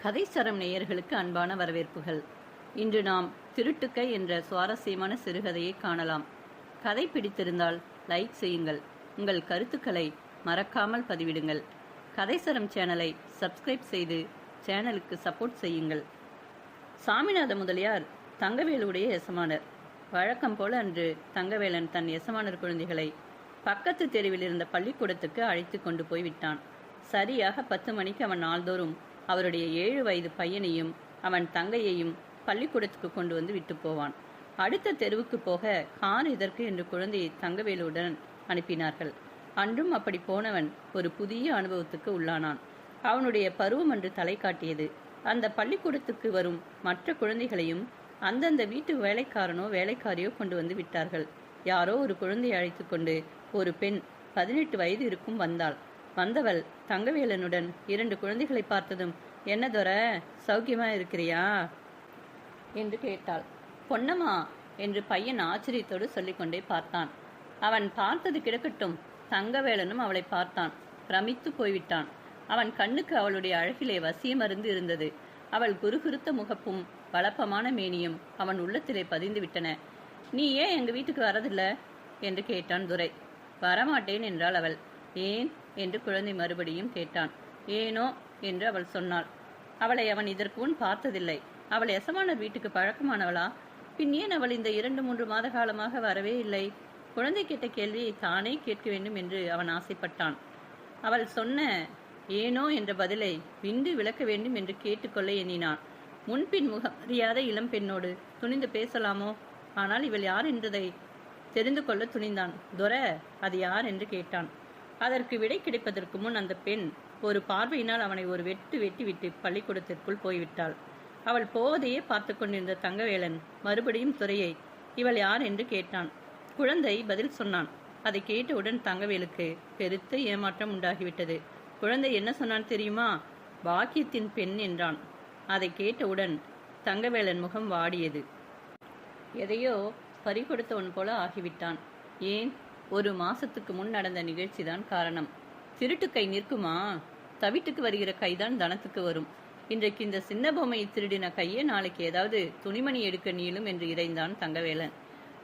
கதை சரம் நேயர்களுக்கு அன்பான வரவேற்புகள். இன்று நாம் திருட்டுக்கை என்ற சுவாரஸ்யமான சிறுகதையை காணலாம். கதை பிடித்திருந்தால் லைக் செய்யுங்கள். உங்கள் கருத்துக்களை மறக்காமல் பதிவிடுங்கள். கதை சரம் சேனலை சப்ஸ்கிரைப் செய்து சேனலுக்கு சப்போர்ட் செய்யுங்கள். சாமிநாத முதலியார் தங்கவேலுடைய எசமானர். வழக்கம் போல அன்று தங்கவேலன் தன் எசமானர் குழந்தைகளை பக்கத்து தெருவில் இருந்த பள்ளிக்கூடத்துக்கு அழைத்து கொண்டு போய் விட்டான். சரியாக 10 மணிக்கு அவன் நாள்தோறும் அவருடைய 7 வயது பையனையும் அவன் தங்கையையும் பள்ளிக்கூடத்துக்கு கொண்டு வந்து விட்டு போவான். அடுத்த தெருவுக்கு போக கார் எதற்கு என்று குழந்தையை தங்கவேலுடன் அனுப்பினார்கள். அன்றும் அப்படி போனவன் ஒரு புதிய அனுபவத்துக்கு உள்ளானான். அவனுடைய பருவம் அன்று தலை காட்டியது. அந்த பள்ளிக்கூடத்துக்கு வரும் மற்ற குழந்தைகளையும் அந்தந்த வீட்டு வேலைக்காரனோ வேலைக்காரியோ கொண்டு வந்து விட்டார்கள். யாரோ ஒரு குழந்தையை அழைத்து கொண்டு ஒரு பெண் 18 வயது இருக்கும் வந்தாள். வந்தவள் தங்கவேலனுடன் 2 குழந்தைகளை பார்த்ததும், என்ன துர, சௌக்கியமா இருக்கிறியா என்று கேட்டாள். பொன்னம்மா என்று பையன் ஆச்சரியத்தோடு சொல்லிக்கொண்டே பார்த்தான். அவன் பார்த்தது கிடக்கட்டும், தங்கவேலனும் அவளை பார்த்தான். பிரமித்து போய்விட்டான். அவன் கண்ணுக்கு அவளுடைய அழகிலே வசியமருந்து இருந்தது. அவள் குறுகுறுத்த முகப்பும் வளப்பமான மேனியும் அவன் உள்ளத்திலே பதிந்து விட்டன. நீ ஏன் எங்க வீட்டுக்கு வரதில்ல என்று கேட்டான் துரை. வரமாட்டேன் என்றாள் அவள். ஏன் என்று குழந்தை மறுபடியும் கேட்டான். ஏனோ என்று அவள் சொன்னாள். அவளை அவன் இதற்கு முன் பார்த்ததில்லை. அவள் எசமானர் வீட்டுக்கு பழக்கமானவளா? பின் ஏன் அவள் இந்த 2-3 மாத காலமாக வரவே இல்லை? குழந்தை கேட்ட கேள்வியை தானே கேட்க வேண்டும் என்று அவன் ஆசைப்பட்டான். அவள் சொன்ன ஏனோ என்ற பதிலை விண்டு விளக்க வேண்டும் என்று கேட்டுக்கொள்ள எண்ணினான். முன்பின் முகமறியாத இளம் பெண்ணோடு துணிந்து பேசலாமோ? ஆனால் இவள் யார் என்றதை தெரிந்து கொள்ள துணிந்தான். துர, அது யார் என்று கேட்டான். அதற்கு விடை கிடைப்பதற்கு முன் அந்த பெண் ஒரு பார்வையினால் அவனை ஒரு வெட்டு விட்டு பள்ளிக்கூடத்திற்குள் போய்விட்டாள். அவள் போவதையே பார்த்து கொண்டிருந்த தங்கவேலன் மறுபடியும் துரையை இவள் யார் என்று கேட்டான். குழந்தை பதில் சொன்னான். அதை கேட்டவுடன் தங்கவேலுக்கு பெருத்த ஏமாற்றம் உண்டாகிவிட்டது. குழந்தை என்ன சொன்னான் தெரியுமா? பாக்கியத்தின் பெண் என்றான். அதை கேட்டவுடன் தங்கவேலன் முகம் வாடியது. எதையோ பறிகொடுத்தவன் போல ஆகிவிட்டான். ஏன்? 1 மாசத்துக்கு முன் நடந்த நிகழ்ச்சிதான் காரணம். திருட்டு கை நிற்குமா? தவிட்டுக்கு வருகிற கைதான் தனத்துக்கு வரும். இன்றைக்கு இந்த சின்ன பொம்மையை திருடின கையே நாளைக்கு ஏதாவது துணிமணி எடுக்க நீளும் என்று இறைந்தான் தங்கவேலன்.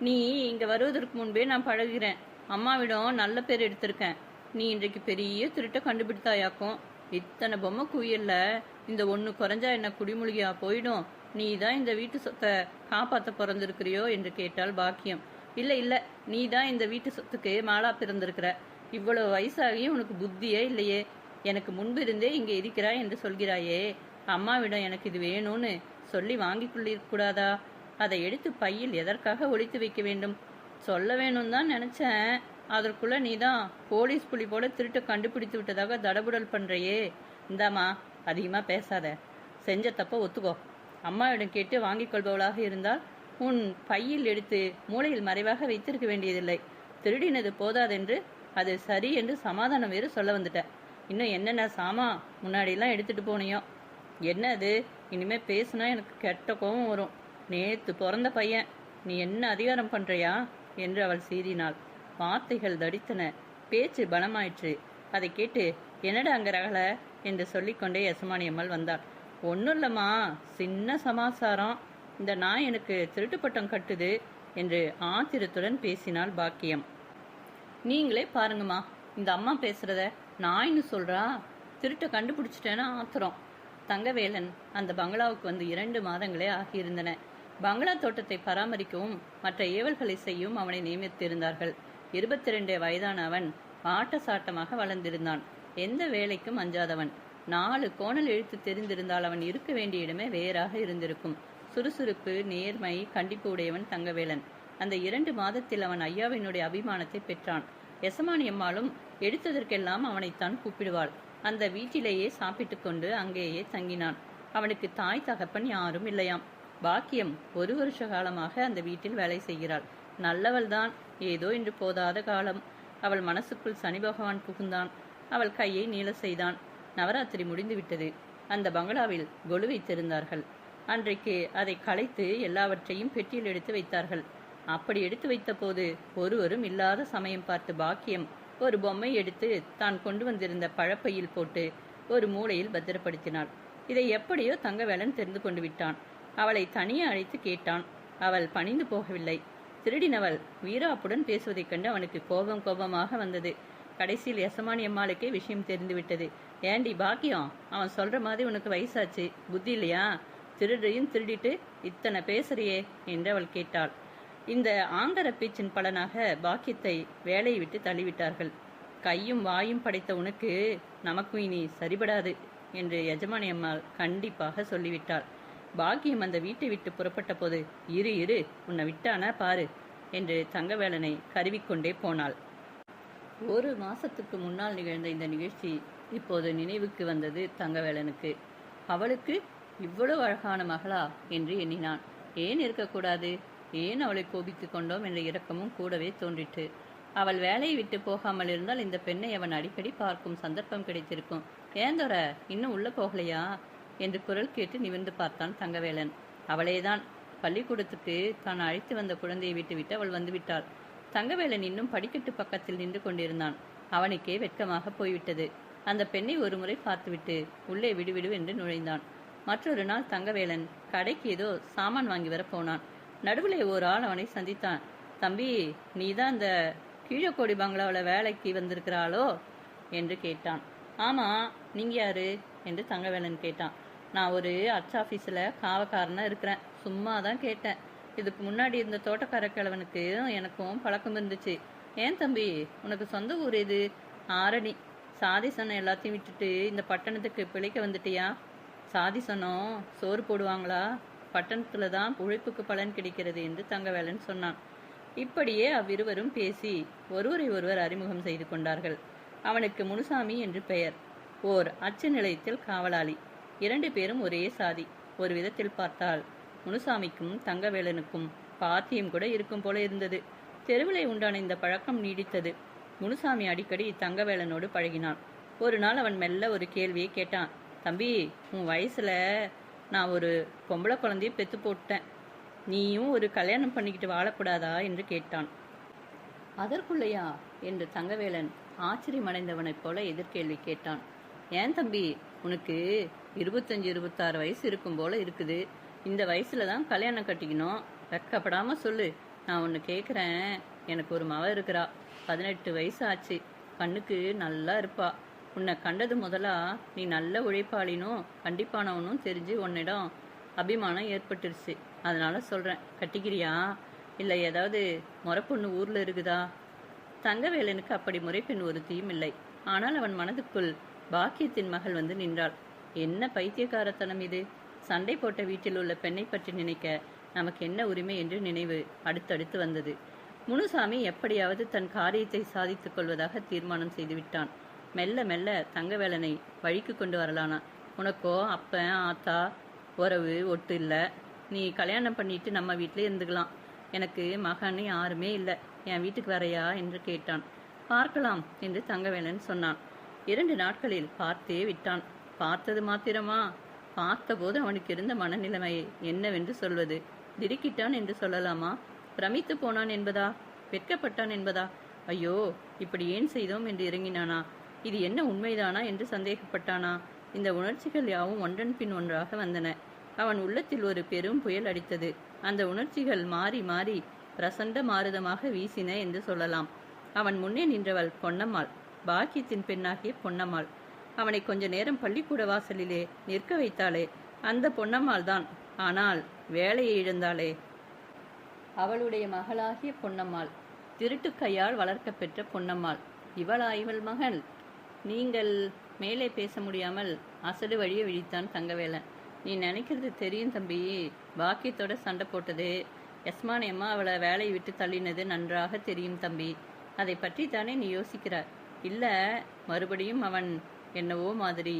நீ இங்க வருவதற்கு முன்பே நான் பழகிறேன். அம்மாவிடம் நல்ல பேர் எடுத்திருக்கேன். நீ இன்றைக்கு பெரிய திருட்ட கண்டுபிடித்தாயாக்கும். இத்தனை பொம்மை குவியல்ல இந்த 1 குறைஞ்சா என்ன குடிமூழ்கியா போயிடும்? நீ தான் இந்த வீட்டு சொத்தை காப்பாற்ற பிறந்திருக்கிறியோ என்று கேட்டாள் பாக்கியம். இல்ல, நீ தான் இந்த வீட்டு சொத்துக்கு மாலா பிறந்திருக்கிற. இவ்வளவு வயசாகியும் உனக்கு புத்தியே இல்லையே. எனக்கு முன்பு இருந்தே இங்கே இருக்கிறாய் என்று சொல்கிறாயே. அம்மாவிடம் எனக்கு இது வேணும்னு சொல்லி வாங்கி கொள்ளிருக்கூடாதா? அதை எடுத்து பையில் எதற்காக ஒளித்து வைக்க வேண்டும்? சொல்ல வேணும் தான் நினைச்சேன். அதற்குள்ள நீ தான் போலீஸ் புலி போல திருட்டு கண்டுபிடித்து விட்டதாக தடபுடல் பண்றையே. இந்தாமா, அதிகமா பேசாத. செஞ்ச தப்ப ஒத்துக்கோ. அம்மாவிடம் கேட்டு வாங்கிக் கொள்பவளாக இருந்தால் உன் பையில் எடுத்து மூளையில் மறைவாக வைத்திருக்க வேண்டியதில்லை. திருடினது போதாதென்று அது சரி என்று சமாதானம் வேறு சொல்ல வந்துட்ட. இன்னும் என்னென்ன சாமா முன்னாடியெல்லாம் எடுத்துட்டு போனியோ? என்ன அது? இனிமே பேசுனா எனக்கு கெட்ட கோபம் வரும். நேத்து பிறந்த பையன், நீ என்ன அதிகாரம் பண்றியா என்று அவள் சீறினாள். வார்த்தைகள் தடித்தன. பேச்சு பலமாயிற்று. அதை கேட்டு என்னடா அங்க ரகல என்று சொல்லிக்கொண்டே எசமானியம்மாள் வந்தாள். ஒன்னும் இல்லம்மா, சின்ன சமாசாரம். இந்த நாய் எனக்கு திருட்டு பட்டம் கட்டுது என்று ஆத்திரத்துடன் பேசினாள் பாக்கியம். நீங்களே பாருங்கம்மா, இந்த அம்மா பேசுறத நாய்னு சொல்றா. திருட்ட கண்டுபிடிச்சிட்டேன்னா ஆத்திரம். தங்கவேலன் அந்த பங்களாவுக்கு வந்து 2 மாதங்களே ஆகியிருந்தன. பங்களா தோட்டத்தை பராமரிக்கவும் மற்ற ஏவல்களை செய்யவும் அவனை நியமித்திருந்தார்கள். 22 வயதான அவன் ஆட்ட சாட்டமாக வளர்ந்திருந்தான். எந்த வேலைக்கும் அஞ்சாதவன். 4 கோணல் எழுத்து தெரிந்திருந்தால் அவன் இருக்க வேண்டிய இடமே வேறாக இருந்திருக்கும். சுறுசுறுப்பு, நேர்மை, கண்டிப்பு உடையவன் தங்கவேலன். அந்த 2 மாதத்தில் அவன் ஐயாவினுடைய அபிமானத்தை பெற்றான். எசமானி அம்மாளும் எடுத்ததற்கெல்லாம் அவனைத்தான் கூப்பிடுவாள். அந்த வீட்டிலேயே சாப்பிட்டு கொண்டு அங்கேயே தங்கினான். அவனுக்கு தாய் தகப்பன் யாரும் இல்லையாம். பாக்கியம் 1 வருஷ காலமாக அந்த வீட்டில் வேலை செய்கிறாள். நல்லவள்தான், ஏதோ இன்று போதாத காலம். அவள் மனசுக்குள் சனி பகவான் புகுந்தான். அவள் கையை நீள செய்தான். நவராத்திரி முடிந்துவிட்டது. அந்த பங்களாவில் கொலு வைத்திருந்தார்கள். அன்றைக்கு அதை களைத்து எல்லாவற்றையும் பெட்டியில் எடுத்து வைத்தார்கள். அப்படி எடுத்து வைத்த போது ஒருவரும் இல்லாத சமயம் பார்த்து பாக்கியம் ஒரு பொம்மை எடுத்து தான் கொண்டு வந்திருந்த பழப்பையில் போட்டு ஒரு மூலையில் பத்திரப்படுத்தினாள். இதை எப்படியோ தங்கவேலன் தெரிந்து கொண்டு விட்டான். அவளை தனியே அழைத்து கேட்டான். அவள் பணிந்து போகவில்லை. திருடினவள் வீராப்புடன் பேசுவதைக் கண்டு அவனுக்கு கோபமாக வந்தது. கடைசியில் எசமானி அம்மாளுக்கே விஷயம் தெரிந்துவிட்டது. ஏண்டி பாக்கியம், அவன் சொல்ற மாதிரி உனக்கு வயசாச்சு, புத்தி இல்லையா? திருடையும் திருடிட்டு இத்தனை பேசுறியே என்று அவள் கேட்டாள். இந்த ஆங்கர பேச்சின் பலனாக பாக்கியத்தை வேலையை விட்டு தள்ளிவிட்டார்கள். கையும் வாயும் படைத்த உனக்கு நமக்கும் இனி சரிபடாது என்று எஜமானி அம்மாள் கண்டிப்பாக சொல்லிவிட்டாள். பாக்கியம் அந்த வீட்டை விட்டு புறப்பட்ட போது, இரு உன்னை விட்டானா பாரு என்று தங்கவேலனை கருவிக்கொண்டே போனாள். ஒரு மாசத்துக்கு முன்னால் நிகழ்ந்த இந்த நிகழ்ச்சி இப்போது நினைவுக்கு வந்தது தங்கவேலனுக்கு. அவளுக்கு இவ்வளவு அழகான மகளா என்று எண்ணினான். ஏன் இருக்கக்கூடாது? ஏன் அவளை கோபித்து கொண்டோம் என்ற இரக்கமும் கூடவே தோன்றிற்று. அவள் வேலையை விட்டு போகாமல் இருந்தால் இந்த பெண்ணை அவன் அடிக்கடி பார்க்கும் சந்தர்ப்பம் கிடைத்திருக்கும். ஏந்தோர இன்னும் உள்ள போகலையா என்று குரல் கேட்டு நிமிர்ந்து பார்த்தான் தங்கவேலன். அவளேதான். பள்ளிக்கூடத்துக்கு தான் அழைத்து வந்த குழந்தையை விட்டுவிட்டு அவள் வந்துவிட்டாள். தங்கவேலன் இன்னும் படிக்கட்டு பக்கத்தில் நின்று கொண்டிருந்தான். அவனுக்கே வெட்கமாக போய்விட்டது. அந்த பெண்ணை ஒரு முறை பார்த்துவிட்டு உள்ளே விடுவிடு என்று நுழைந்தான். மற்றொரு நாள் தங்கவேலன் கடைக்கு ஏதோ சாமான் வாங்கி வர போனான். நடுவில் ஒரு ஆள் அவனை சந்தித்தான். தம்பி, நீதான் அந்த கீழக்கோடி பங்களாவில் வேலைக்கு வந்திருக்கிறாளோ என்று கேட்டான். ஆமா, நீங்க யாரு என்று தங்கவேலன் கேட்டான். நான் ஒரு அச்சு ஆஃபீஸில் காவக்காரனா இருக்கிறேன். சும்மா தான் கேட்டேன். இதுக்கு முன்னாடி இருந்த தோட்டக்கார கிழவனுக்கு எனக்கும் பழக்கம் இருந்துச்சு. ஏன் தம்பி, உனக்கு சொந்த ஊர் எது? ஆரணி. சாதி சனம் எல்லாத்தையும் விட்டுட்டு இந்த பட்டணத்துக்கு பிழைக்க வந்துட்டியா? சாதி சனம் சோறு போடுவாங்களா? பட்டணத்துல தான் உழைப்புக்கு பலன் கிடைக்கிறது என்று தங்கவேலன் சொன்னான். இப்படியே அவ்விருவரும் பேசி ஒருவரை ஒருவர் அறிமுகம் செய்து கொண்டார்கள். அவனுக்கு முனுசாமி என்று பெயர். ஓர் அச்சு நிலையத்தில் காவலாளி. 2 பேரும் ஒரே சாதி. ஒரு விதத்தில் பார்த்தால் முனுசாமிக்கும் தங்கவேலனுக்கும் பாத்தியம் கூட இருக்கும் போல இருந்தது. தெருவிலை உண்டான இந்த பழக்கம் நீடித்தது. முனுசாமி அடிக்கடி தங்கவேலனோடு பழகினான். ஒரு நாள் அவன் மெல்ல ஒரு கேள்வியை கேட்டான். தம்பி, உன் வயசுல நான் ஒரு பொம்பளை குழந்தைய பெத்து போட்டேன். நீயும் ஒரு கல்யாணம் பண்ணிக்கிட்டு வாழக்கூடாதா என்று கேட்டான். அதற்குள்ளையா என்று தங்கவேலன் ஆச்சரியமடைந்தவனைப் போல எதிர்கேள்வி கேட்டான். ஏன் தம்பி, உனக்கு 25-26 வயசு இருக்கும் போல இருக்குது. இந்த வயசுல தான் கல்யாணம் கட்டிக்கணும். வெக்கப்படாம சொல்லு. நான் ஒன்று கேட்குறேன். எனக்கு ஒரு மவ இருக்கிறா. 18 வயசு ஆச்சு. கண்ணுக்கு நல்லா இருப்பா. உன்னை கண்டது முதலா நீ நல்ல உழைப்பாளினும் கண்டிப்பானவனும் தெரிஞ்சு உன்னிடம் அபிமானம் ஏற்பட்டுருச்சு. அதனால சொல்றேன், கட்டிக்கிறியா? இல்லை ஏதாவது முறைப்பொண்ணு ஊர்ல இருக்குதா? தங்கவேலனுக்கு அப்படி முறைப்பெண் ஒருத்தியும் இல்லை. ஆனால் அவன் மனதுக்குள் பாக்கியத்தின் மகள் வந்து நின்றாள். என்ன பைத்தியக்காரத்தனம் இது! சண்டை போட்ட வீட்டில் உள்ள பெண்ணை பற்றி நினைக்க நமக்கு என்ன உரிமை என்று நினைவு அடுத்தடுத்து வந்தது. முனுசாமி எப்படியாவது தன் காரியத்தை சாதித்துக் கொள்வதாக தீர்மானம் செய்துவிட்டான். மெல்ல மெல்ல தங்கவேலனை வழிக்கு கொண்டு வரலானா. உனக்கோ அப்பன் ஆத்தா உறவு ஒட்டு இல்லை. நீ கல்யாணம் பண்ணிட்டு நம்ம வீட்டிலே இருந்துக்கலாம். எனக்கு மகன் யாருமே இல்லை. என் வீட்டுக்கு வரையா என்று கேட்டான். பார்க்கலாம் என்று தங்கவேலன் சொன்னான். 2 நாட்களில் பார்த்தே விட்டான். பார்த்தது மாத்திரமா? பார்த்தபோது அவனுக்கு இருந்த மனநிலைமை என்னவென்று சொல்வது? திடுக்கிட்டான் என்று சொல்லலாமா? பிரமித்து போனான் என்பதா? வெட்கப்பட்டான் என்பதா? ஐயோ, இப்படி ஏன் செய்தோம் என்று இறங்கினானா? இது என்ன உண்மைதானா என்று சந்தேகப்பட்டானா? இந்த உணர்ச்சிகள் யாவும் ஒன்றன் பின் ஒன்றாக வந்தன. அவன் உள்ளத்தில் ஒரு பெரும் புயல் அடித்தது. அந்த உணர்ச்சிகள் மாறி மாறி பிரசண்ட மாறுதமாக வீசின என்று சொல்லலாம். அவன் முன்னே நின்றவள் பொன்னம்மாள், பாக்கியத்தின் பெண்ணாகிய பொன்னம்மாள். அவனை கொஞ்ச நேரம் பள்ளிக்கூட வாசலிலே நிற்க வைத்தாளே, அந்த பொன்னம்மாள் தான். ஆனால் வேலையை இழந்தாளே, அவளுடைய மகளாகிய பொன்னம்மாள், திருட்டு கையால் வளர்க்க பெற்ற பொன்னம்மாள். இவளா இவள் மகள்? நீங்கள் மேலே பேச முடியாமல் அசடு வழியே விழித்தான் தங்கவேலன். நீ நினைக்கிறது தெரியும் தம்பி. பாக்கியத்தோட சண்டை போட்டது, எஸ்மானி அம்மா அவளை வேலையை விட்டு தள்ளினது நன்றாக தெரியும் தம்பி. அதை பற்றி தானே நீ யோசிக்கிறார்? இல்லை, மறுபடியும் அவன் என்னவோ மாதிரி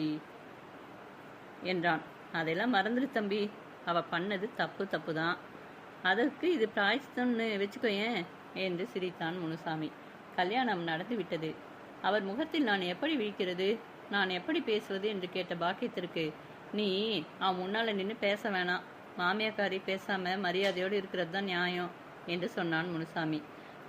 என்றான். அதெல்லாம் மறந்துடு தம்பி. அவ பண்ணது தப்பு தான். அதற்கு இது பிராய்ச்சித்தம்னு வச்சுக்கோயேன் என்று சிரித்தான் முனுசாமி. கல்யாணம் நடந்து விட்டது. அவர் முகத்தில் நான் எப்படி விழிக்கிறது, நான் எப்படி பேசுவது என்று கேட்ட பாக்கியத்திற்கு, நீ அவன் முன்னால் நின்று பேச வேணாம், மாமியாக்காரி பேசாம மரியாதையோடு இருக்கிறது தான் நியாயம் என்று சொன்னான் முனுசாமி.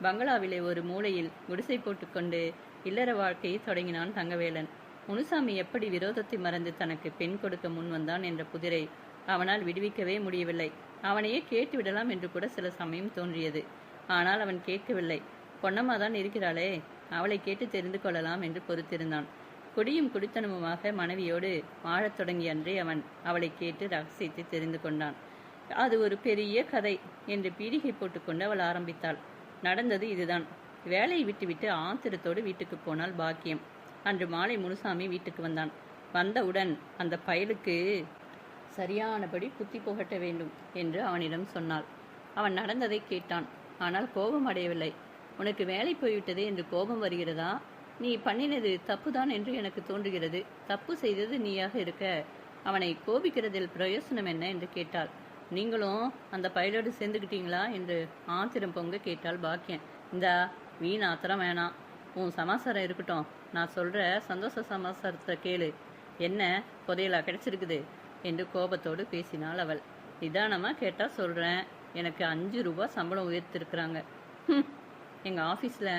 பங்களாவிலே ஒரு மூலையில் குடிசை போட்டுக்கொண்டு இல்லற வாழ்க்கையை தொடங்கினான் தங்கவேலன். முனுசாமி எப்படி விரோதத்தை மறந்து தனக்கு பெண் கொடுக்க முன் வந்தான் என்ற புதிரை அவனால் விடுவிக்கவே முடியவில்லை. அவனையே கேட்டு விடலாம் என்று கூட சில சமயம் தோன்றியது. ஆனால் அவன் கேட்கவில்லை. பொன்னம்மா தான் இருக்கிறாளே, அவளை கேட்டு தெரிந்து கொள்ளலாம் என்று பொறுத்திருந்தான். குடியும் குடித்தனமுமாக மனைவியோடு வாழத் தொடங்கிய அன்றே அவன் அவளை கேட்டு ரகசியத்தை தெரிந்து கொண்டான். அது ஒரு பெரிய கதை என்று பீடிகை போட்டுக்கொண்டு அவள் ஆரம்பித்தாள். நடந்தது இதுதான். வேலையை விட்டுவிட்டு ஆத்திரத்தோடு வீட்டுக்கு போனால் பாக்கியம். அன்று மாலை முனுசாமி வீட்டுக்கு வந்தான். வந்தவுடன் அந்த பயலுக்கு சரியானபடி புத்தி புகட்ட வேண்டும் என்று அவனிடம் சொன்னாள். அவன் நடந்ததை கேட்டான். ஆனால் கோபம் அடையவில்லை. உனக்கு வேலை போய்விட்டது என்று கோபம் வருகிறதா? நீ பண்ணினது தப்புதான் என்று எனக்கு தோன்றுகிறது. தப்பு செய்தது நீயாக இருக்க அவனை கோபிக்கிறதில் பிரயோசனம் என்ன என்று கேட்டாள். நீங்களும் அந்த பயலோடு சேர்ந்துக்கிட்டீங்களா என்று ஆத்திரம் பொங்க கேட்டாள் பாக்கியம். இந்தா வீண் ஆத்திரம் வேணாம், உன் சமாசாரம் இருக்கட்டும், நான் சொல்ற சந்தோஷ சமாசாரத்தை கேளு. என்ன புதையலா கிடைச்சிருக்குது என்று கோபத்தோடு பேசினாள் அவள். நிதானமாக கேட்டால் சொல்கிறேன். எனக்கு 5 ரூபா சம்பளம் உயர்த்திருக்கிறாங்க. எங்கள் ஆஃபீஸில்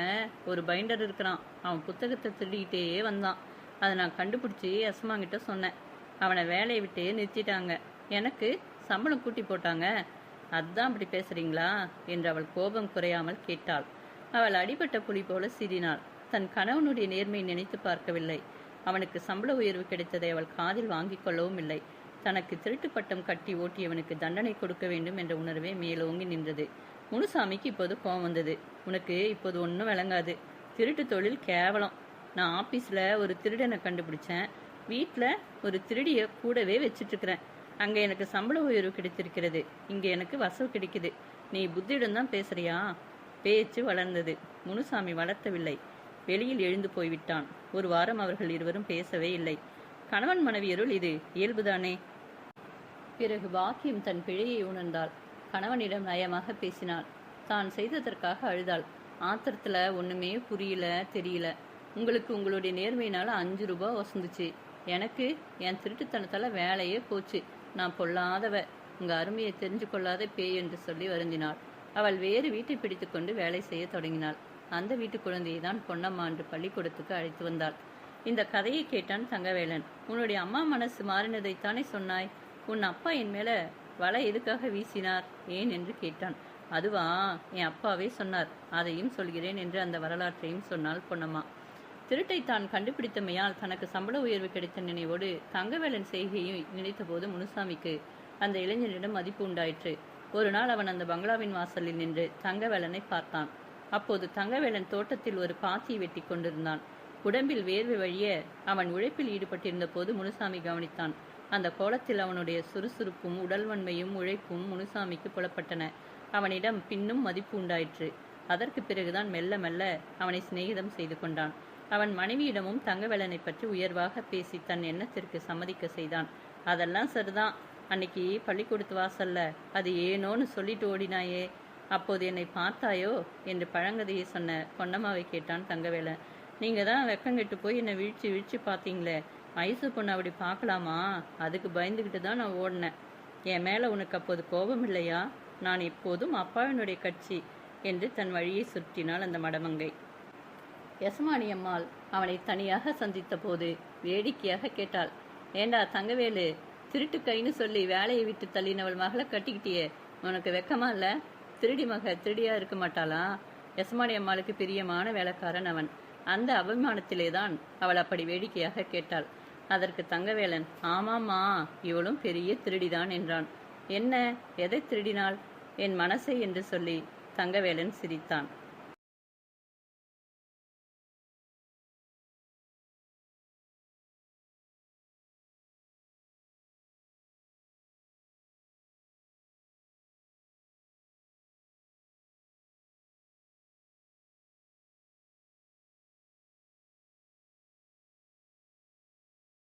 ஒரு பைண்டர் இருக்கிறான். அவன் புத்தகத்தை திருடிக்கிட்டே வந்தான். அதை நான் கண்டுபிடிச்சி அஸ்மாங்கிட்ட சொன்னேன். அவனை வேலையை விட்டே நிறுத்திட்டாங்க. எனக்கு சம்பளம் கூட்டி போட்டாங்க. அதுதான் அப்படி பேசுகிறீங்களா என்று அவள் கோபம் குறையாமல் கேட்டாள். அவள் அடிபட்ட புலி போல சீறினாள். தன் கணவனுடைய நேர்மையை நினைத்து பார்க்கவில்லை. அவனுக்கு சம்பள உயர்வு கிடைத்ததை அவள் காதில் வாங்கிக் கொள்ளவும் இல்லை. தனக்கு திருட்டு பட்டம் கட்டி ஓட்டியவனுக்கு தண்டனை கொடுக்க வேண்டும் என்ற உணர்வே மேலோங்கி நின்றது. முனுசாமிக்கு இப்போது கோபம் வந்தது. உனக்கு இப்போது ஒன்றும் விளங்காது. திருட்டு தொழில் கேவலம். நான் ஆஃபீஸில் ஒரு திருடனை கண்டுபிடிச்சேன். வீட்டில் ஒரு திருடியை கூடவே வச்சிட்ருக்கிறேன். அங்கே எனக்கு சம்பள உயர்வு கிடைத்திருக்கிறது. இங்கே எனக்கு வசவு கிடைக்குது. நீ புத்தியிடம் தான் பேசுறியா? பேச்சு வளர்ந்தது. முனுசாமி வளர்த்தவில்லை. வெளியில் எழுந்து போய்விட்டான். ஒரு வாரம் அவர்கள் இருவரும் பேசவே இல்லை. கணவன் மனைவியருள் இது இயல்புதானே. பிறகு பாக்கியம் தன் பிழையை உணர்ந்தாள். கணவனிடம் நயமாக பேசினாள். தான் செய்ததற்காக அழுதாள். ஆத்திரத்தில் ஒன்றுமே புரியல, தெரியல. உங்களுக்கு உங்களுடைய நேர்மையினால் 5 ரூபா வசந்துச்சு. எனக்கு என் திருட்டுத்தனத்தால் வேலையே போச்சு. நான் பொல்லாதவ, உங்கள் அருமையை தெரிஞ்சு கொள்ளாத பேய் என்று சொல்லி வருந்தினாள். அவள் வேறு வீட்டை பிடித்து கொண்டு வேலை செய்ய தொடங்கினாள். அந்த வீட்டு குழந்தையை தான் பொன்னம்மா என்று பள்ளிக்கூடத்துக்கு அழைத்து வந்தாள். இந்த கதையை கேட்டான் தங்கவேலன். உன்னுடைய அம்மா மனசு மாறினதைத்தானே சொன்னாய். உன் அப்பா என் மேல வலை எதுக்காக வீசினார், ஏன் என்று கேட்டான். அதுவா, என் அப்பாவே சொன்னார். அதையும் சொல்கிறேன் என்று அந்த வரலாற்றையும் சொன்னாள் பொன்னம்மா. திருட்டை தான் கண்டுபிடித்தமையால் தனக்கு சம்பள உயர்வு கிடைத்த நினைவோடு தங்கவேலன் செய்கையை நினைத்தபோது முனுசாமிக்கு அந்த இளைஞனிடம் மதிப்பு உண்டாயிற்று. ஒரு நாள் அவன் அந்த பங்களாவின் வாசலில் நின்று தங்கவேலனை பார்த்தான். அப்போது தங்கவேலன் தோட்டத்தில் ஒரு பாத்தியை வெட்டி கொண்டிருந்தான். உடம்பில் வேர்வை வழிய அவன் உழைப்பில் ஈடுபட்டிருந்த போது முனுசாமி கவனித்தான். அந்த கோலத்தில் அவனுடைய சுறுசுறுப்பும் உடல்வன்மையும் உழைப்பும் முனுசாமிக்கு புலப்பட்டன. அவனிடம் பின்னும் மதிப்பு உண்டாயிற்று. அதற்கு பிறகுதான் மெல்ல மெல்ல அவனை சிநேகிதம் செய்து கொண்டான். அவன் மனைவியிடமும் தங்கவேலனை பற்றி உயர்வாக பேசி தன் எண்ணத்திற்கு சம்மதிக்க செய்தான். அதெல்லாம் சரிதான். அன்னைக்கு பள்ளிக்கூடத்து வாசல்ல அது ஏனோன்னு சொல்லிட்டு ஓடினாயே, அப்போது என்னை பார்த்தாயோ என்று பழங்கதையை சொன்ன பொன்னம்மாவை கேட்டான் தங்கவேலன். நீங்கள் தான் வெக்கங்கெட்டு போய் என்னை வீழ்ச்சி பார்த்தீங்களே, வயசு பொண்ணு அப்படி பார்க்கலாமா? அதுக்கு பயந்துக்கிட்டு தான் நான் ஓடினேன். என் மேலே உனக்கு அப்போது கோபம் இல்லையா? நான் எப்போதும் அப்பாவினுடைய கட்சி என்று தன் வழியை சுற்றினாள் அந்த மடமங்கை. யசமானி அம்மாள் அவனை தனியாக சந்தித்த போது வேடிக்கையாக கேட்டாள். ஏண்டா தங்கவேலு, திருட்டு கைன்னு சொல்லி வேலையை விட்டு தள்ளினவள் மகளை கட்டிக்கிட்டியே, உனக்கு வெக்கமா இல்லை? திருடி மக திருடியா இருக்க மாட்டாளா? யசமானி அம்மாளுக்கு பிரியமான வேலைக்காரன் அவன். அந்த அபிமானத்திலே தான் அவள் அப்படி வேடிக்கையாக கேட்டாள். அதற்கு தங்கவேலன், ஆமாம்மா, இவளும் பெரிய திருடிதான் என்றான். என்ன, எதை திருடினாள்? என் மனசை என்று சொல்லி தங்கவேலன் சிரித்தான்.